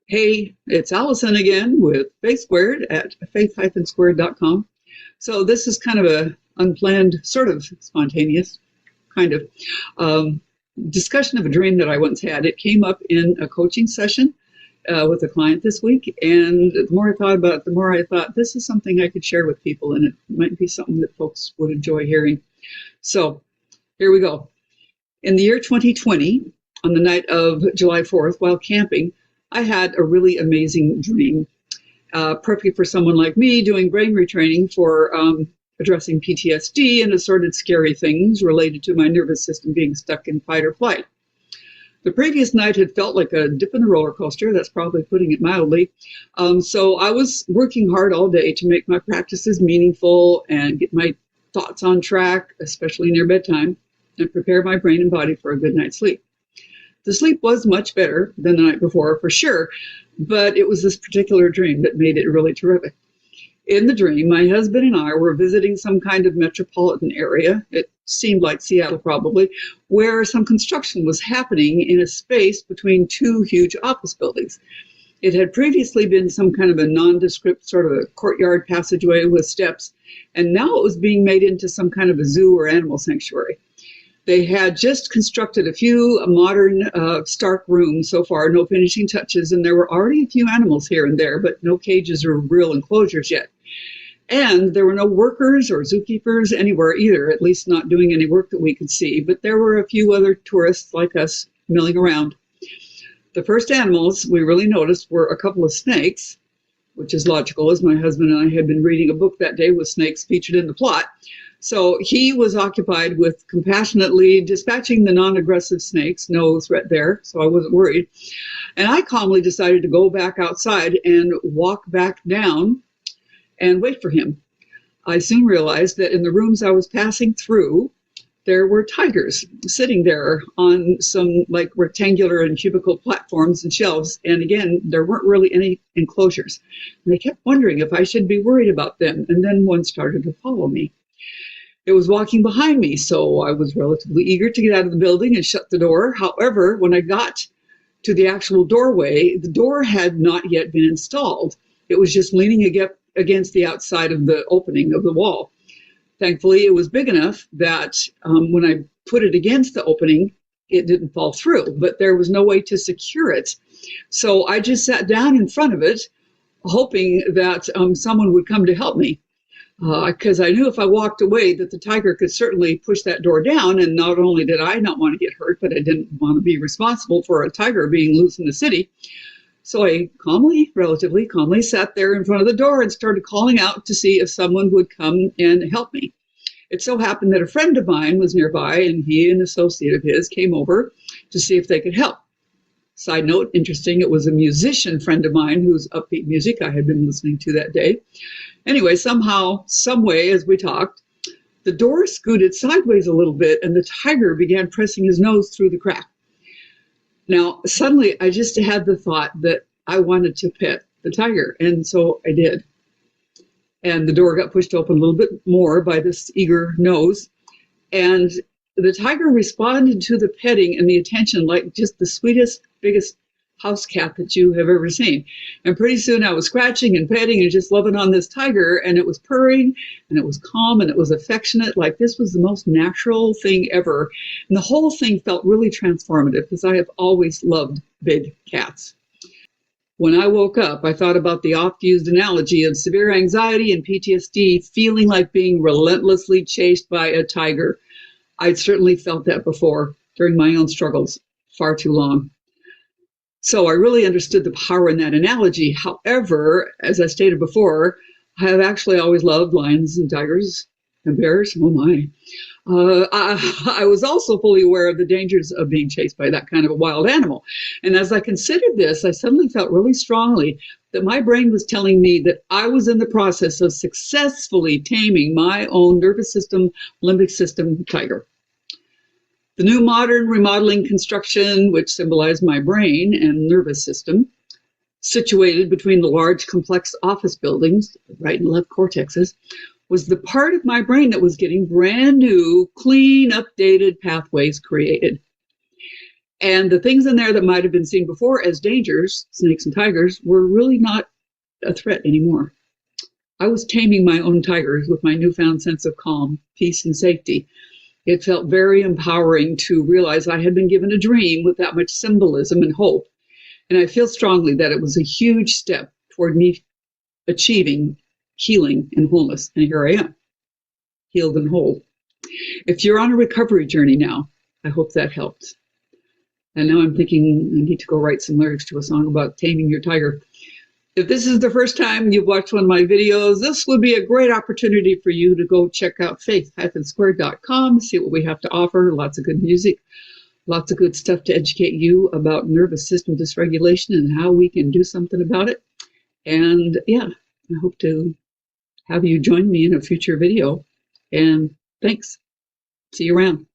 Hey, it's Allison again with Faith Squared at faith-squared.com. So this is kind of a unplanned, sort of spontaneous kind of um, discussion of a dream that I once had. It came up in a coaching session with a client this week, and the more I thought about it, the more I thought this is something I could share with people, and it might be something that folks would enjoy hearing. So here we go. In the year 2020, on the night of July 4th, while camping, I had a really amazing dream, perfect for someone like me doing brain retraining for addressing PTSD and assorted scary things related to my nervous system being stuck in fight or flight. The previous night had felt like a dip in the roller coaster. That's probably putting it mildly. So I was working hard all day to make my practices meaningful and get my thoughts on track, especially near bedtime, and prepare my brain and body for a good night's sleep. The sleep was much better than the night before, for sure, but it was this particular dream that made it really terrific. In the dream, my husband and I were visiting some kind of metropolitan area, it seemed like Seattle probably, where some construction was happening in a space between two huge office buildings. It had previously been some kind of a nondescript sort of a courtyard passageway with steps, and now it was being made into some kind of a zoo or animal sanctuary. They had just constructed a few modern stark rooms so far, no finishing touches, and there were already a few animals here and there, but no cages or real enclosures yet. And there were no workers or zookeepers anywhere either, at least not doing any work that we could see, but there were a few other tourists like us milling around. The first animals we really noticed were a couple of snakes, which is logical, as my husband and I had been reading a book that day with snakes featured in the plot. So he was occupied with compassionately dispatching the non-aggressive snakes, no threat there, so I wasn't worried. And I calmly decided to go back outside and walk back down and wait for him. I soon realized that in the rooms I was passing through, there were tigers sitting there on some like rectangular and cubicle platforms and shelves. And again, there weren't really any enclosures. And I kept wondering if I should be worried about them. And then one started to follow me. It was walking behind me, so I was relatively eager to get out of the building and shut the door. However, when I got to the actual doorway, the door had not yet been installed. It was just leaning against the outside of the opening of the wall. Thankfully, it was big enough that when I put it against the opening, it didn't fall through, but there was no way to secure it. So I just sat down in front of it, hoping that someone would come to help me. Because I knew if I walked away that the tiger could certainly push that door down. And not only did I not want to get hurt, but I didn't want to be responsible for a tiger being loose in the city. So I relatively calmly sat there in front of the door and started calling out to see if someone would come and help me. It so happened that a friend of mine was nearby, and he and an associate of his came over to see if they could help. Side note, interesting, it was a musician friend of mine whose upbeat music I had been listening to that day. Anyway, somehow, some way, as we talked, the door scooted sideways a little bit and the tiger began pressing his nose through the crack. Now, suddenly, I just had the thought that I wanted to pet the tiger, and so I did. And the door got pushed open a little bit more by this eager nose, and the tiger responded to the petting and the attention like just the sweetest, biggest house cat that you have ever seen. And pretty soon I was scratching and petting and just loving on this tiger, and it was purring and it was calm and it was affectionate, like this was the most natural thing ever. And the whole thing felt really transformative because I have always loved big cats. When I woke up, I thought about the oft-used analogy of severe anxiety and PTSD feeling like being relentlessly chased by a tiger. I'd certainly felt that before during my own struggles, far too long. So I really understood the power in that analogy. However, as I stated before, I have actually always loved lions and tigers and bears. Oh my. I was also fully aware of the dangers of being chased by that kind of a wild animal. And as I considered this, I suddenly felt really strongly that my brain was telling me that I was in the process of successfully taming my own nervous system, limbic system tiger. The new modern remodeling construction, which symbolized my brain and nervous system, situated between the large complex office buildings, right and left cortexes, was the part of my brain that was getting brand new, clean, updated pathways created. And the things in there that might have been seen before as dangers, snakes and tigers, were really not a threat anymore. I was taming my own tigers with my newfound sense of calm, peace, and safety. It felt very empowering to realize I had been given a dream with that much symbolism and hope. And I feel strongly that it was a huge step toward me achieving healing and wholeness. And here I am, healed and whole. If you're on a recovery journey now, I hope that helps. And now I'm thinking I need to go write some lyrics to a song about taming your tiger. If this is the first time you've watched one of my videos, this would be a great opportunity for you to go check out faith-squared.com, see what we have to offer. Lots of good music, lots of good stuff to educate you about nervous system dysregulation and how we can do something about it. And yeah, I hope to have you join me in a future video. And thanks. See you around.